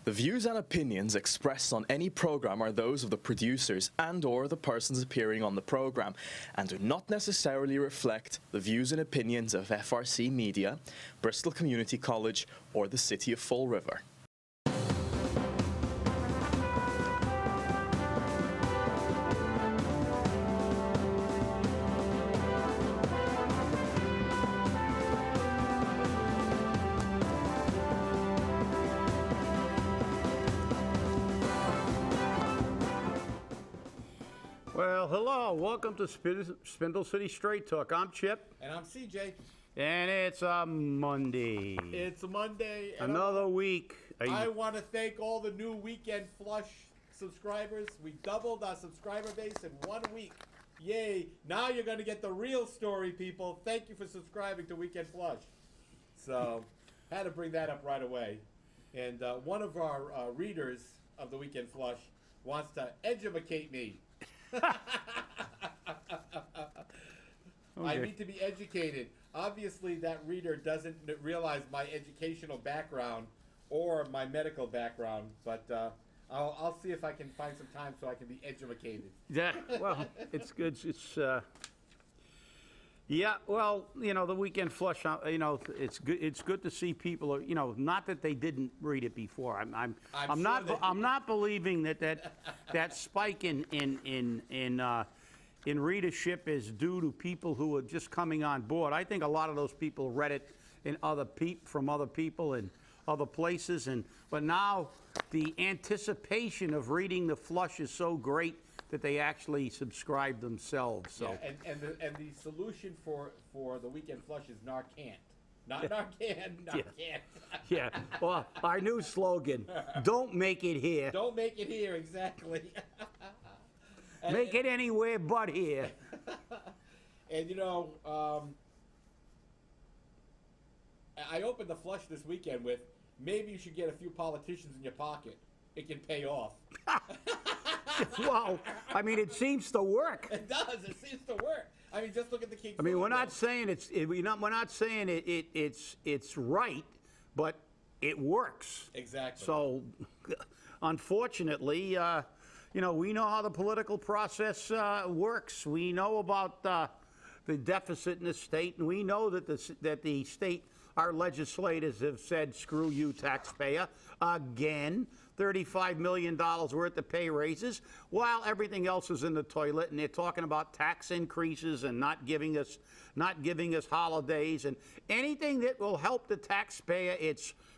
The views and opinions expressed on any program are those of the producers and/or the persons appearing on the program and do not necessarily reflect the views and opinions of FRC Media, Bristol Community College, or the City of Fall River. Well, hello. Welcome to Spindle City Straight Talk. I'm Chip. And I'm CJ. And it's a Monday. It's a Monday. Another week. I want to thank all the new Weekend Flush subscribers. We doubled our subscriber base in 1 week. Yay. Now you're going to get the real story, people. Thank you for subscribing to Weekend Flush. So, had to bring that up right away. And one of our readers of the Weekend Flush wants to educate me. I need to be educated. Obviously, that reader doesn't realize my educational background or my medical background, but I'll see if I can find some time so I can be educated. Yeah, well, it's good. It's yeah, well, you know, the Weekend Flush. You know, it's good. It's good to see people. You know, not that they didn't read it before. I'm not believing that spike in readership is due to people who are just coming on board. I think a lot of those people read it in from other people in other places, but now the anticipation of reading the Flush is so great that they actually subscribe themselves. So yeah, and the solution for the Weekend Flush is Narcan. Not Narcan, Narcan. Yeah. Yeah. Well, our new slogan, don't make it here. Don't make it here, exactly. Make it anywhere but here. And you know, I opened the Flush this weekend with, maybe you should get a few politicians in your pocket. It can pay off. Well, I mean, it seems to work. It does. It seems to work. I mean, just look at the King. I mean, we're not saying we're not saying it's right, but it works. Exactly. So, unfortunately, you know, we know how the political process works. We know about the deficit in the state, and we know that the state, our legislators have said, screw you, taxpayer, again. $35 million worth of pay raises, while everything else is in the toilet, and they're talking about tax increases and not giving us holidays and anything that will help the taxpayer.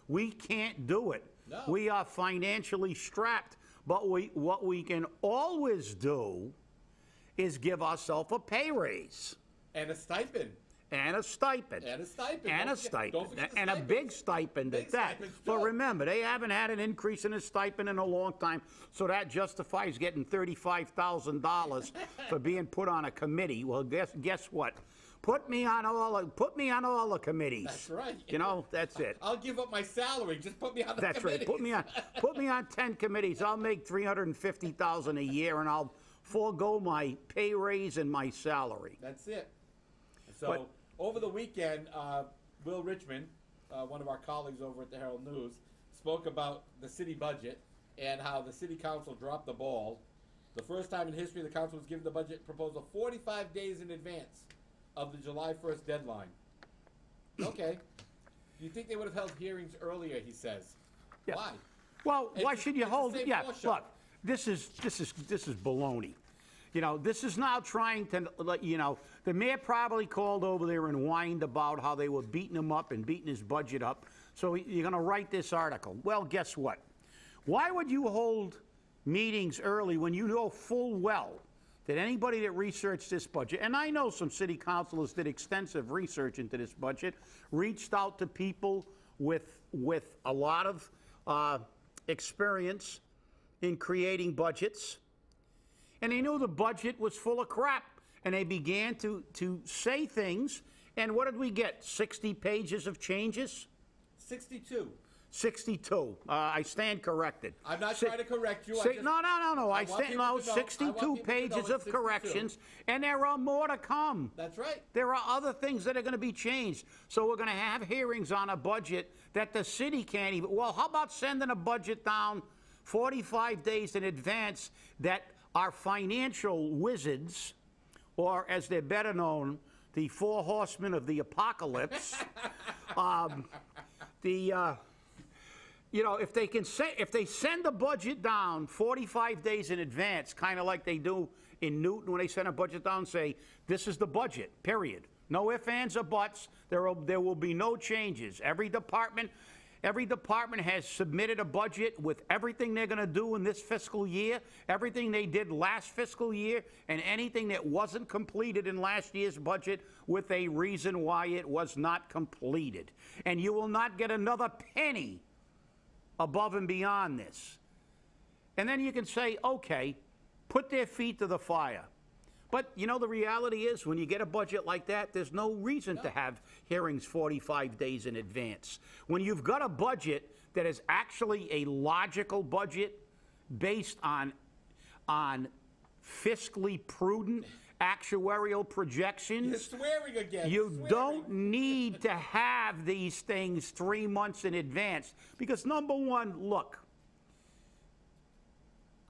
We can't do it. No. We are financially strapped, but what we can always do is give ourselves a pay raise and a stipend. And a stipend. And a stipend. And a stipend. And a big stipend at that. But remember, they haven't had an increase in a stipend in a long time, so that justifies getting $35,000 for being put on a committee. Well, guess what? Put me on all the committees. That's right. You know, that's it. I'll give up my salary. Just put me on the committees. That's right. Put me on 10 committees. I'll make $350,000 a year, and I'll forego my pay raise and my salary. That's it. So over the weekend, Will Richmond, one of our colleagues over at the Herald News, spoke about the city budget and how the city council dropped the ball. The first time in history the council was given the budget proposal 45 days in advance of the July 1st deadline. Okay. You think they would have held hearings earlier, he says. Yeah. Why? Well, why should you hold it? Yeah, look, this is baloney. You know, this is now trying to, you know, the mayor probably called over there and whined about how they were beating him up and beating his budget up. So you're going to write this article. Well, guess what? Why would you hold meetings early when you know full well that anybody that researched this budget, and I know some city councilors did extensive research into this budget, reached out to people with a lot of experience in creating budgets, and they knew the budget was full of crap, and they began to say things, and what did we get? 60 pages of changes? 62. 62. I stand corrected. I'm not trying to correct you. No. I want stand, people no, to know- 62 pages of 62. corrections, and there are more to come. That's right. There are other things that are going to be changed. So we're going to have hearings on a budget that the city can't even. Well, how about sending a budget down 45 days in advance that our financial wizards, or as they're better known, the four horsemen of the apocalypse, you know, if they send the budget down 45 days in advance, kind of like they do in Newton when they send a budget down, say, this is the budget, period. No ifs, ands, or buts. There will be no changes. Every department has submitted a budget with everything they're going to do in this fiscal year, everything they did last fiscal year, and anything that wasn't completed in last year's budget with a reason why it was not completed. And you will not get another penny above and beyond this. And then you can say, okay, put their feet to the fire. But, you know, the reality is when you get a budget like that, there's no reason to have hearings 45 days in advance. When you've got a budget that is actually a logical budget based on fiscally prudent actuarial projections. You're swearing again. You don't need to have these things 3 months in advance. Because number one, look,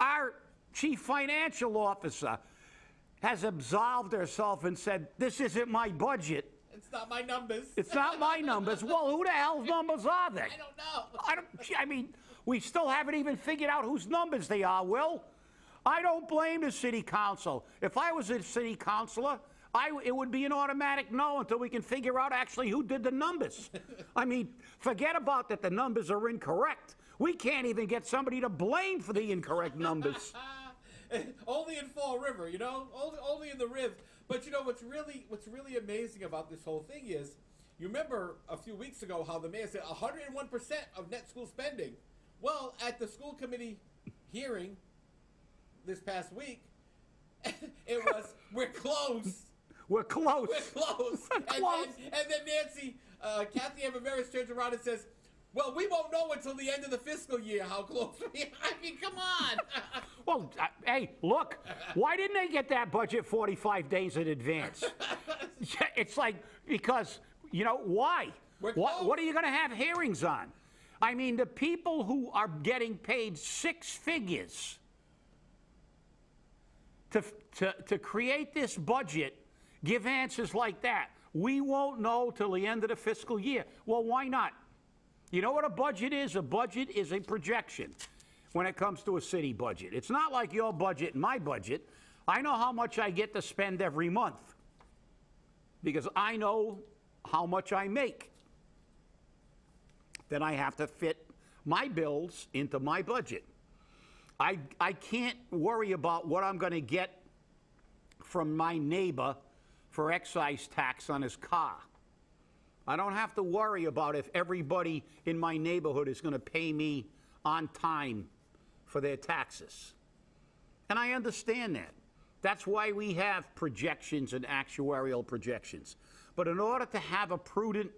our chief financial officer has absolved herself and said, this isn't my budget. It's not my numbers. It's not my numbers. Well, who the hell's numbers are they? I don't know. I mean, we still haven't even figured out whose numbers they are, Will. I don't blame the city council. If I was a city councilor, it would be an automatic no until we can figure out actually who did the numbers. I mean, forget about that the numbers are incorrect. We can't even get somebody to blame for the incorrect numbers. Only in Fall River, you know? Only in the Riv. But you know what's really amazing about this whole thing is, you remember a few weeks ago how the mayor said 101% of net school spending. Well, at the school committee hearing this past week, it was, we're close. We're close. We're close. And then Nancy, Kathy Everett turns around and says, well, we won't know until the end of the fiscal year how close we are. I mean, come on. Well, hey, look, why didn't they get that budget 45 days in advance? It's like, because, you know, why? What are you going to have hearings on? I mean, the people who are getting paid 6 figures to create this budget give answers like that. We won't know till the end of the fiscal year. Well, why not? You know what a budget is? A budget is a projection when it comes to a city budget. It's not like your budget and my budget. I know how much I get to spend every month because I know how much I make. Then I have to fit my bills into my budget. I can't worry about what I'm going to get from my neighbor for excise tax on his car. I don't have to worry about if everybody in my neighborhood is going to pay me on time for their taxes. And I understand that. That's why we have projections and actuarial projections. But in order to have a prudent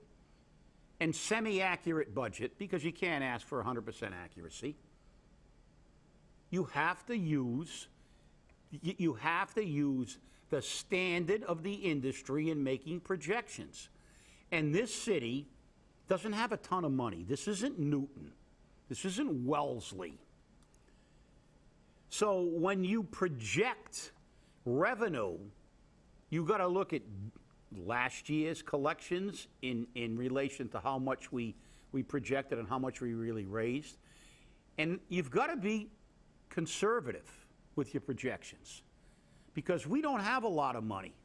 and semi-accurate budget, because you can't ask for 100% accuracy, you have to use the standard of the industry in making projections. And this city doesn't have a ton of money. This isn't Newton. This isn't Wellesley. So when you project revenue, you got to look at last year's collections in relation to how much we projected and how much we really raised. And you've got to be conservative with your projections because we don't have a lot of money.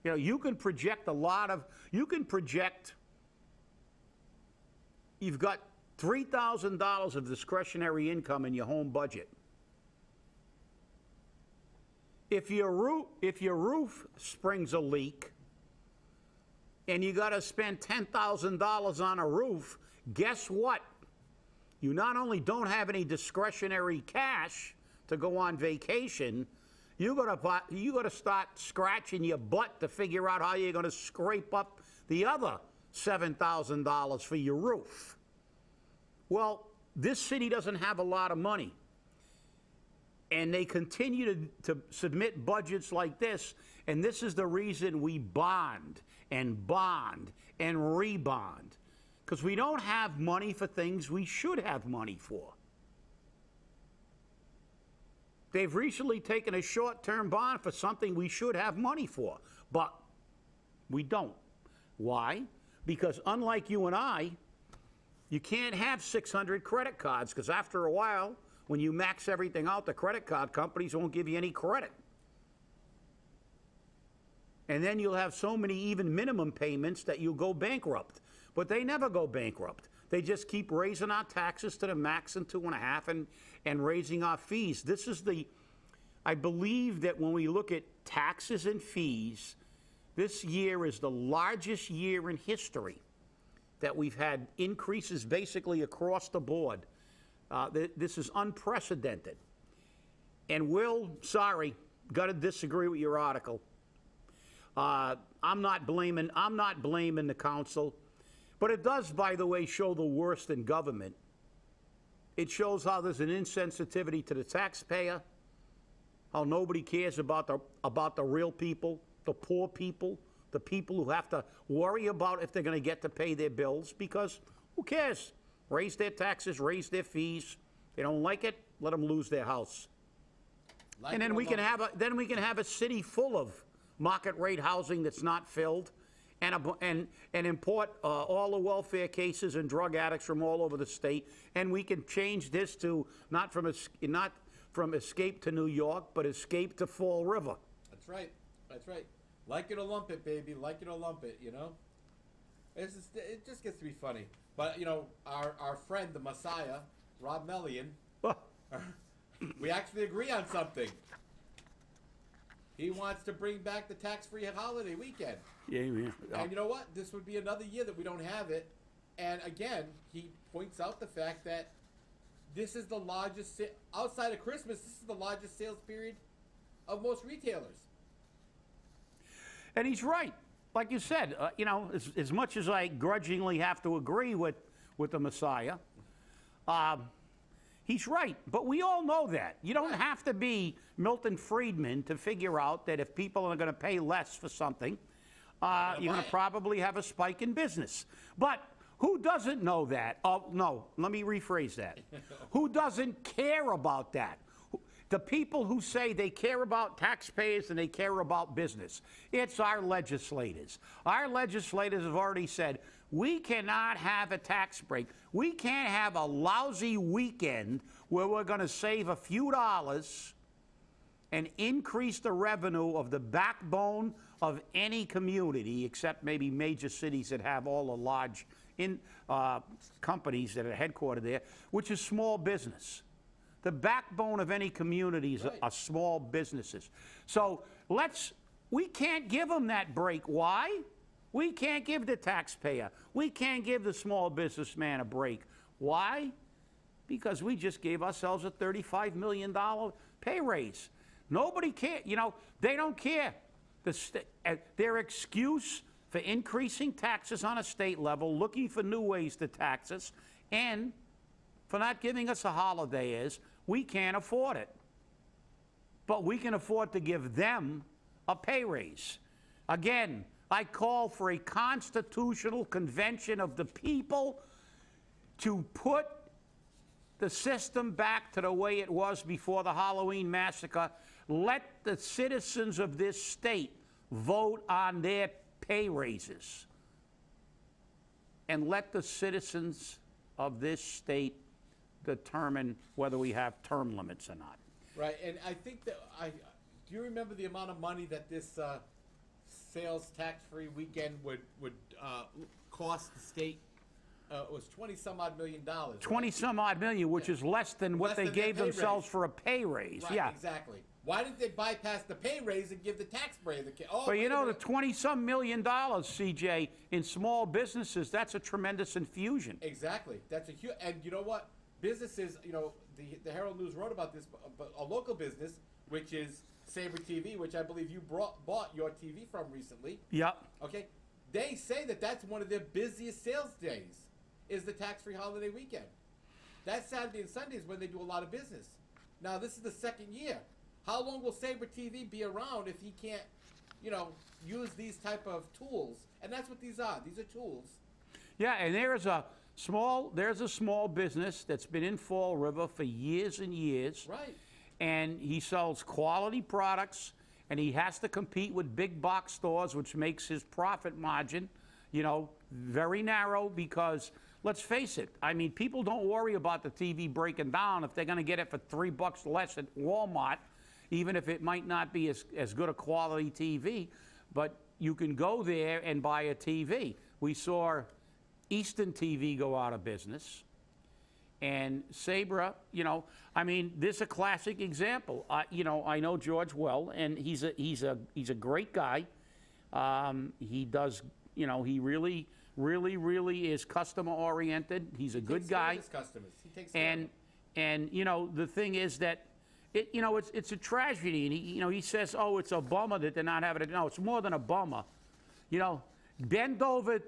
You know, you can project you've got $3,000 of discretionary income in your home budget. If your roof springs a leak and you got to spend $10,000 on a roof, guess what? You not only don't have any discretionary cash to go on vacation, you got to start scratching your butt to figure out how you're going to scrape up the other $7,000 for your roof. Well, this city doesn't have a lot of money. And they continue to submit budgets like this, and this is the reason we bond and rebond. Because we don't have money for things we should have money for. They've recently taken a short-term bond for something we should have money for, but we don't. Why? Because unlike you and I, you can't have 600 credit cards, because after a while, when you max everything out, the credit card companies won't give you any credit. And then you'll have so many even minimum payments that you'll go bankrupt. But they never go bankrupt. They just keep raising our taxes to the max and 2.5 and raising our fees. This is I believe that when we look at taxes and fees, this year is the largest year in history that we've had increases basically across the board. This is unprecedented. And Will, sorry, got to disagree with your article. I'm not blaming the council, but it does, by the way, show the worst in government. It shows how there's an insensitivity to the taxpayer, how nobody cares about the real people, the poor people, the people who have to worry about if they're going to get to pay their bills, because who cares? Raise their taxes, raise their fees. They don't like it, let them lose their house. And then we can have a city full of market rate housing that's not filled, and import all the welfare cases and drug addicts from all over the state, and we can change this to not from Escape to New York, but Escape to Fall River. That's right. That's right. Like it or lump it, baby. Like it or lump it. You know. It just gets to be funny. But you know, our friend the Messiah, Rob Mellion, we actually agree on something. He wants to bring back the tax-free holiday weekend. Yeah. And you know what? This would be another year that we don't have it. And again, he points out the fact that this is the largest, outside of Christmas, this is the largest sales period of most retailers. And he's right. Like you said, you know, as much as I grudgingly have to agree with the Messiah, he's right. But we all know that. You don't have to be Milton Friedman to figure out that if people are going to pay less for something, you're going to probably have a spike in business. But who doesn't know that? Oh, no, let me rephrase that. Who doesn't care about that? The people who say they care about taxpayers and they care about business. It's our legislators. Our legislators have already said, we cannot have a tax break. We can't have a lousy weekend where we're going to save a few dollars and increase the revenue of the backbone of any community, except maybe major cities that have all the large companies that are headquartered there, which is small business. The backbone of any community are small businesses. So we can't give them that break. Why? We can't give the taxpayer, we can't give the small businessman a break. Why? Because we just gave ourselves a $35 million pay raise. Nobody cares. You know, they don't care. Their excuse for increasing taxes on a state level, looking for new ways to tax us, and for not giving us a holiday is, we can't afford it. But we can afford to give them a pay raise. Again, I call for a constitutional convention of the people to put the system back to the way it was before the Halloween massacre. Let the citizens of this state vote on their pay raises. And let the citizens of this state determine whether we have term limits or not. Right, and I think that do you remember the amount of money that this sales tax-free weekend would cost the state? It was $20-some-odd million. 20-some-odd million, which is less than what they gave themselves for a pay raise. Right, yeah, exactly. Why didn't they bypass the pay raise and give the tax break? But you know, the $20-some million, CJ, in small businesses, that's a tremendous infusion. Exactly. That's a huge, and you know what? Businesses, you know, the Herald News wrote about this, but a local business, which is Sabre TV, which I believe you bought your TV from recently. Yep. Okay. They say that that's one of their busiest sales days, is the tax-free holiday weekend. That Saturday and Sunday is when they do a lot of business. Now, this is the second year. How long will Sabre TV be around if he can't, use these type of tools? And that's what these are. These are tools. Yeah, and there's a small business that's been in Fall River for years and years. Right. And he sells quality products, and he has to compete with big box stores, which makes his profit margin, very narrow because, let's face it, I mean, people don't worry about the TV breaking down if they're going to get it for $3 less at Walmart, even if it might not be as good a quality TV, but you can go there and buy a TV. We saw Eastern TV go out of business, and Sabre, I mean, this is a classic example. I know George well, and he's a great guy. He does, he really is customer oriented. He's a good guy. He takes care of his customers. He takes care of them. And the thing is that it's a tragedy, and he says, oh, it's a bummer that they're not having it. No, it's more than a bummer. Bend over,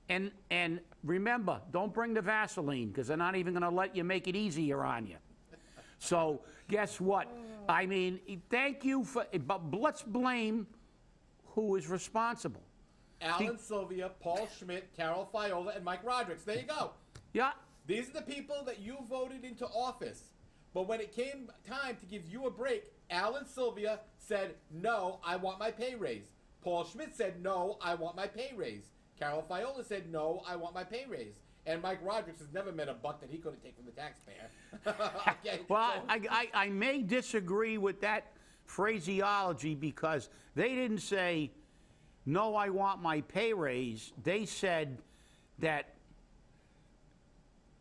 and remember, don't bring the Vaseline, because they're not even going to let you make it easier on you. So guess what? I mean, thank you but let's blame who is responsible. Alan Sylvia, Paul Schmidt, Carol Fiola, and Mike Rodrigues. There you go. Yeah. These are the people that you voted into office. But when it came time to give you a break, Alan Sylvia said, no, I want my pay raise. Paul Schmidt said, no, I want my pay raise. Carol Fiola said, no, I want my pay raise. And Mike Rodrigues has never met a buck that he couldn't take from the taxpayer. Okay, well, I may disagree with that phraseology because they didn't say, no, I want my pay raise. They said that,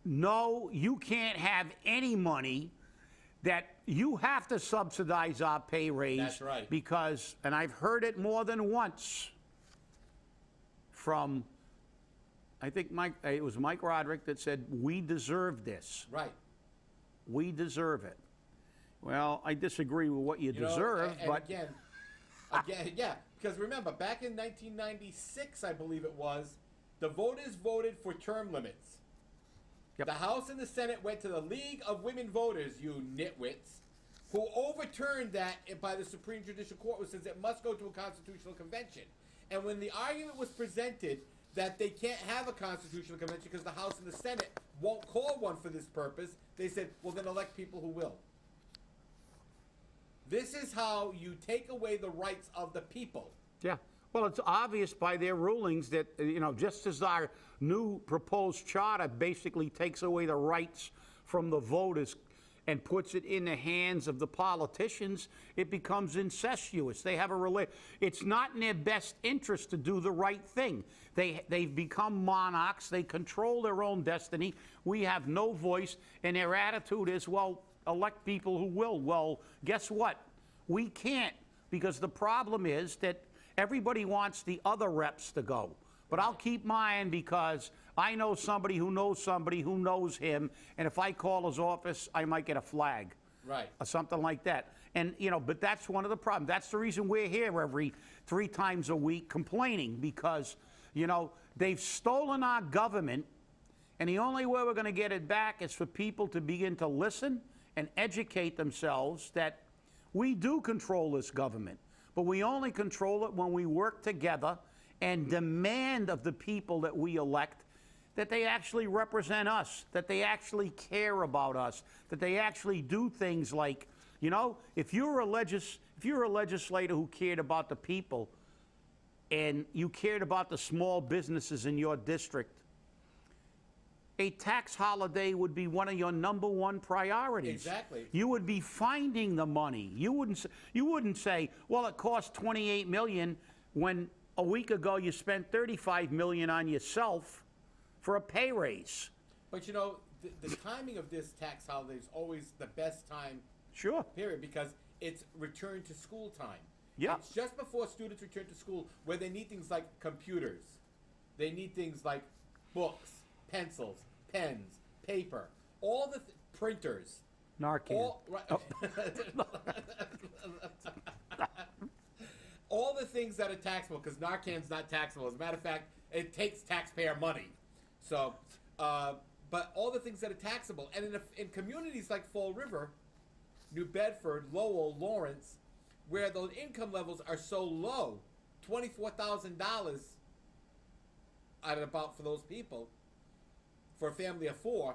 no, you can't have any money, that you have to subsidize our pay raise. That's right. Because, and I've heard it more than once from, I think it was Mike Roderick that said, we deserve this. Right. We deserve it. Well, I disagree with what you deserve, and but... Again, yeah, because remember, back in 1996, I believe it was, the voters voted for term limits. Yep. The House and the Senate went to the League of Women Voters, you nitwits, who overturned that by the Supreme Judicial Court, which says it must go to a constitutional convention. And when the argument was presented that they can't have a constitutional convention because the House and the Senate won't call one for this purpose, they said, well, then elect people who will. This is how you take away the rights of the people. Yeah. Well, it's obvious by their rulings that, just as our new proposed charter basically takes away the rights from the voters and puts it in the hands of the politicians, it becomes incestuous. They have it's not in their best interest to do the right thing. They've become monarchs. They control their own destiny. We have no voice, and their attitude is, well, elect people who will. Well, guess what? We can't, because the problem is that everybody wants the other reps to go. But I'll keep mine because I know somebody who knows him, and if I call his office, I might get a flag. Right. Or something like that. And, but that's one of the problems. That's the reason we're here every 3 times a week complaining, because, they've stolen our government, and the only way we're going to get it back is for people to begin to listen and educate themselves that we do control this government. But we only control it when we work together and demand of the people that we elect that they actually represent us, that they actually care about us, that they actually do things like, if you're a legislator who cared about the people and you cared about the small businesses in your district, a tax holiday would be one of your #1 priorities. Exactly. You would be finding the money. You wouldn't say, well, it cost $28 million when a week ago you spent $35 million on yourself for a pay raise. But the timing of this tax holiday is always the best time. Sure. Period, because it's return to school time. Yeah. It's just before students return to school where they need things like computers. They need things like books, pencils, pens, paper, all the printers. Narcan. All the things that are taxable, because Narcan's not taxable. As a matter of fact, it takes taxpayer money. So, but but all the things that are taxable. And in communities like Fall River, New Bedford, Lowell, Lawrence, where the income levels are so low, $24,000 at about for those people, for a family of 4,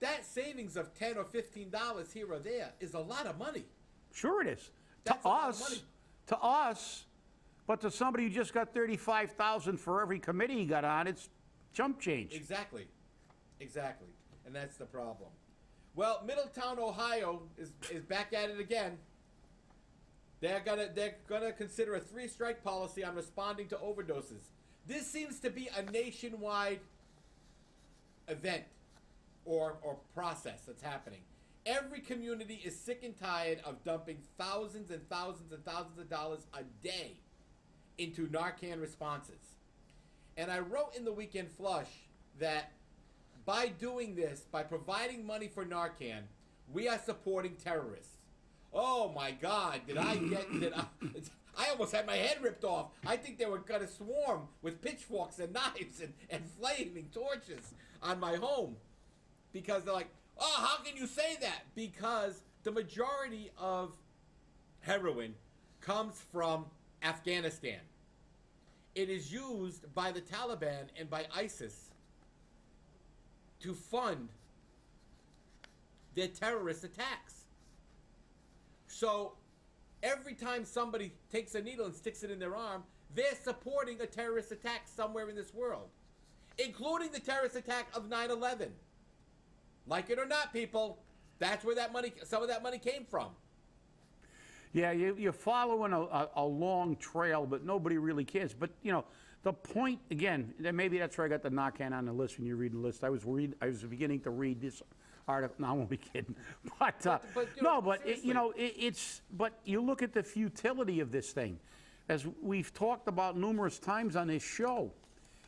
that savings of $10 or $15 here or there is a lot of money. Sure it is. That's a lot of money. To us, but to somebody who just got $35,000 for every committee he got on, it's chump change. Exactly. Exactly. And that's the problem. Well, Middletown, Ohio is back at it again. They're gonna consider a 3-strike policy on responding to overdoses. This seems to be a nationwide event or process that's happening. Every community is sick and tired of dumping thousands and thousands and thousands of dollars a day into Narcan responses. And I wrote in the Weekend Flush that by doing this, by providing money for Narcan, we are supporting terrorists. Oh my God, I almost had my head ripped off. I think they were going to swarm with pitchforks and knives and flaming torches on my home. Because they're like, oh, how can you say that? Because the majority of heroin comes from Afghanistan. It is used by the Taliban and by ISIS to fund their terrorist attacks. So every time somebody takes a needle and sticks it in their arm, they're supporting a terrorist attack somewhere in this world, including the terrorist attack of 9/11. Like it or not, people, that's where that money, some of that money came from. Yeah, you're following a long trail, but nobody really cares. But, you know, the point, again, maybe that's where I got the Narcan on the list when you read the list. I was beginning to read this article. No, I won't be kidding. But but you look at the futility of this thing. As we've talked about numerous times on this show,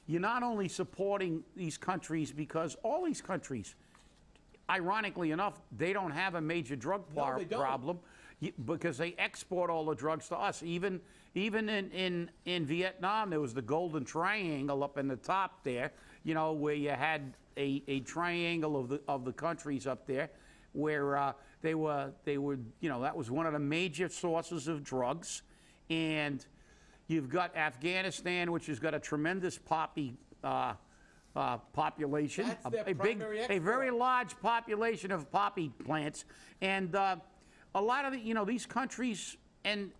you're not only supporting these countries because all these countries, ironically enough, they don't have a major drug problem because they export all the drugs to us. Even in Vietnam, there was the Golden Triangle up in the top there, you know, where you had a triangle of the countries up there, where they were, you know, that was one of the major sources of drugs. And you've got Afghanistan, which has got a tremendous poppy population, That's their primary export. A very large population of poppy plants, and a lot of these countries, and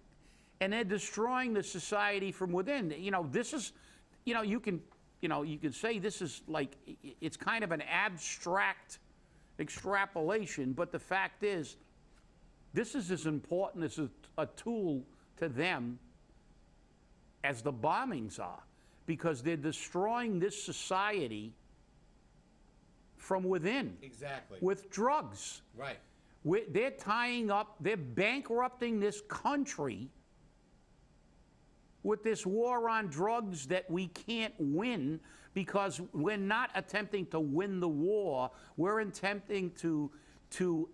they're destroying the society from within. You know, this is, you can say this is like, it's kind of an abstract extrapolation, but the fact is, this is as important as a tool to them as the bombings are, because they're destroying this society from within. Exactly. With drugs. Right. They're tying up, they're bankrupting this country with this war on drugs that we can't win, because we're not attempting to win the war. We're attempting to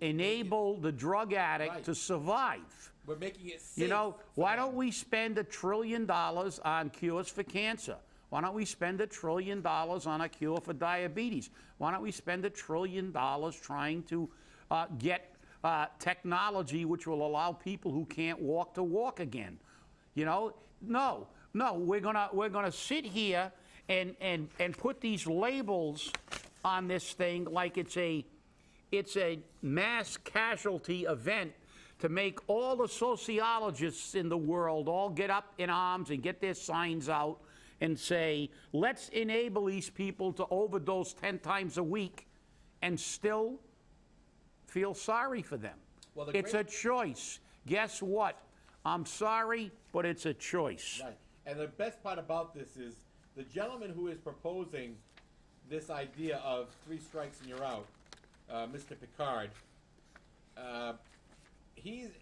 enable the drug addict to survive. We're making it safe. You know, why don't we spend $1 trillion on cures for cancer? Why don't we spend $1 trillion on a cure for diabetes? Why don't we spend $1 trillion trying to get technology which will allow people who can't walk to walk again? You know, no, we're gonna sit here and put these labels on this thing like it's a mass casualty event to make all the sociologists in the world all get up in arms and get their signs out and say, let's enable these people to overdose 10 times a week and still feel sorry for them. Well, it's a choice. Guess what? I'm sorry, but it's a choice. Right. And the best part about this is the gentleman who is proposing this idea of 3 strikes and you're out, Mr. Picard,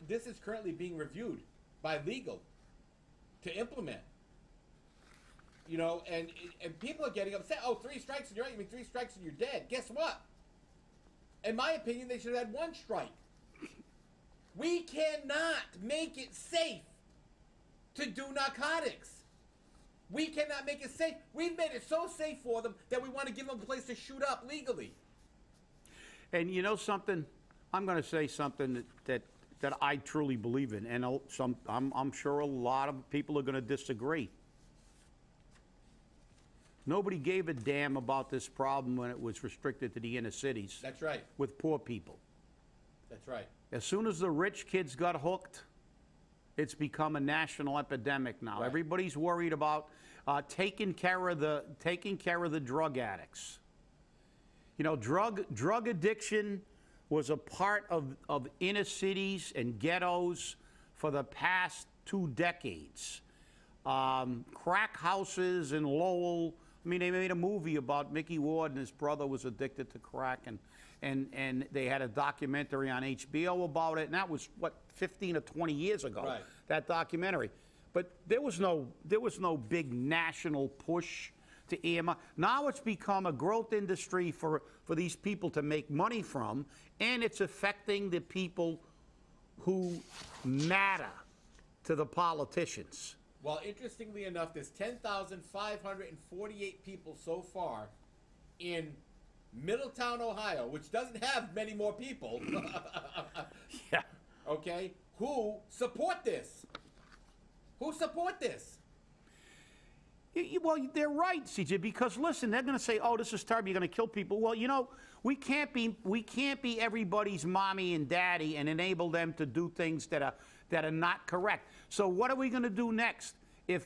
this is currently being reviewed by legal to implement. You know, and people are getting upset. Oh, 3 strikes and you're out. You mean 3 strikes and you're dead. Guess what? In my opinion, they should have had 1 strike. We cannot make it safe to do narcotics. We cannot make it safe. We've made it so safe for them that we want to give them a place to shoot up legally. And you know something? I'm going to say something that I truly believe in, and I'm sure a lot of people are going to disagree. Nobody gave a damn about this problem when it was restricted to the inner cities. That's right. With poor people. That's right. As soon as the rich kids got hooked, it's become a national epidemic now. Right. Everybody's worried about taking care of the drug addicts. You know, drug addiction was a part of inner cities and ghettos for the past 2 decades. Crack houses in Lowell. I mean, they made a movie about Mickey Ward and his brother was addicted to crack, and they had a documentary on HBO about it, and that was, what, 15 or 20 years ago, right. That documentary. But there was no big national push to EMI. Now it's become a growth industry for these people to make money from, and it's affecting the people who matter to the politicians. Well, interestingly enough, there's 10,548 people so far in Middletown, Ohio, which doesn't have many more people. Yeah. Okay? Who support this? Who support this? Well, they're right, CJ, because listen, they're going to say, "Oh, this is terrible. You're going to kill people." Well, you know, we can't be everybody's mommy and daddy and enable them to do things that are not correct. So what are we going to do next? If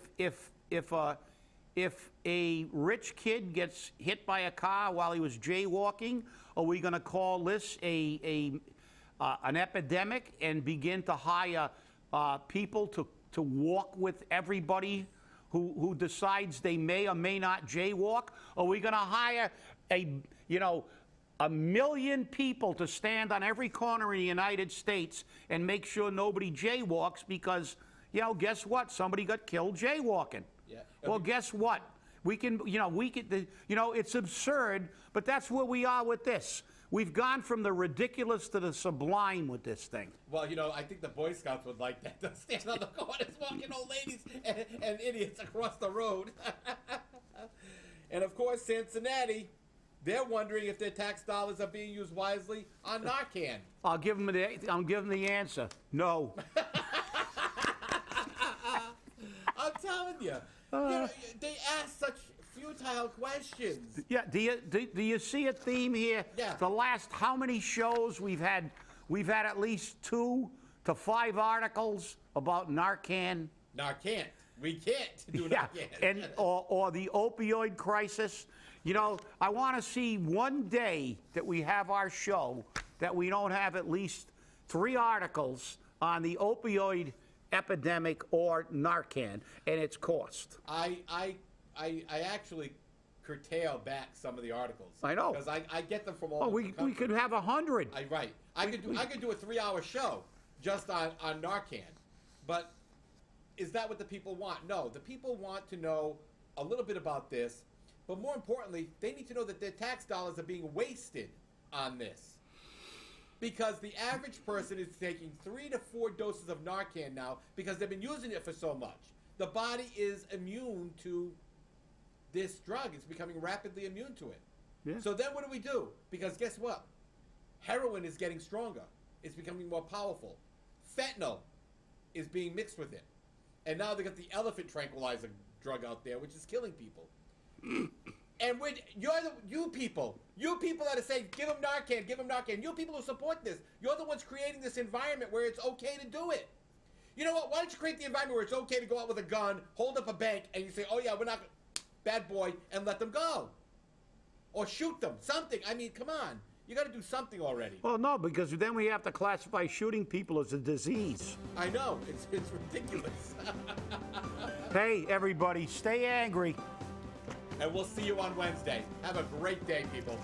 a rich kid gets hit by a car while he was jaywalking, are we going to call this an epidemic and begin to hire people to walk with everybody who decides they may or may not jaywalk? Are we going to hire a million people to stand on every corner in the United States and make sure nobody jaywalks because, guess what? Somebody got killed jaywalking. Yeah. Well, guess what? It's absurd, but that's where we are with this. We've gone from the ridiculous to the sublime with this thing. Well, I think the Boy Scouts would like that. To stand on the corners walking old ladies and idiots across the road. And, of course, Cincinnati, they're wondering if their tax dollars are being used wisely on Narcan. I'll give them the answer. No. I'm telling you. They ask such futile questions. Yeah. Do you see a theme here? Yeah. The last how many shows we've had at least 2 to 5 articles about Narcan. Narcan. We can't do Yeah. Narcan. or the opioid crisis. I want to see one day that we have our show that we don't have at least 3 articles on the opioid epidemic or Narcan and its cost. I actually curtail back some of the articles. I know. Because I get them from all Oh, over we the country. could have 100. Right. I could do a 3-hour show just on Narcan. But is that what the people want? No. The people want to know a little bit about this, but more importantly, they need to know that their tax dollars are being wasted on this. Because the average person is taking 3 to 4 doses of Narcan now because they've been using it for so much. The body is immune to this drug. It's becoming rapidly immune to it. Yeah. So then what do we do? Because guess what? Heroin is getting stronger. It's becoming more powerful. Fentanyl is being mixed with it. And now they got the elephant tranquilizer drug out there, which is killing people. And you people that are saying, give them Narcan, you people who support this, you're the ones creating this environment where it's okay to do it. You know what? Why don't you create the environment where it's okay to go out with a gun, hold up a bank, and you say, oh yeah, we're not, bad boy, and let them go. Or shoot them, something. I mean, come on. You got to do something already. Well, no, because then we have to classify shooting people as a disease. I know. It's ridiculous. Hey, everybody, stay angry. And we'll see you on Wednesday. Have a great day, people.